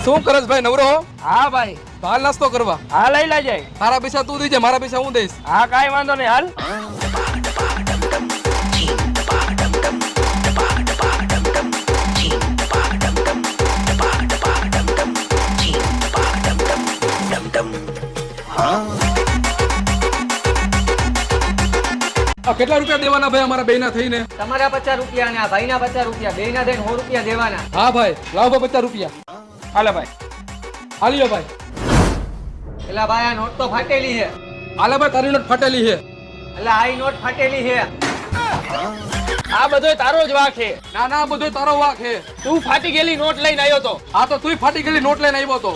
શું કરસ ભાઈ નવરો હો? હા ભાઈ. તો હાલ નાસ્તો કરવા. હા લઈ લેજે. તારા પૈસા તું દેજે, મારા પૈસા હું દઈશ. હા કાઈ વાંધો નહીં હાલ. કેટલા રૂપિયા દેવાના ભાઈ અમારા બેના થઈને? તમારા 50 રૂપિયા અને આ ભાઈના 50 રૂપિયા બેયના થઈને 100 રૂપિયા દેવાના. હા ભાઈ લાવ ભાઈ 50 રૂપિયા. હાલે ભાઈ. હાલ્યો ભાઈ. એલા ભાઈ આ નોટ તો ફાટેલી છે. હાલે ભાઈ તારી નોટ ફાટેલી છે. એલા આ નોટ ફાટેલી છે. આ બધોય તારો જ વાંક છે. ના ના બધો તારો વાક છે. તું ફાટી ગયેલી નોટ લઈને આવ્યો તો. હા તો તુંય ફાટી ગયેલી નોટ લઈને આવ્યો તો.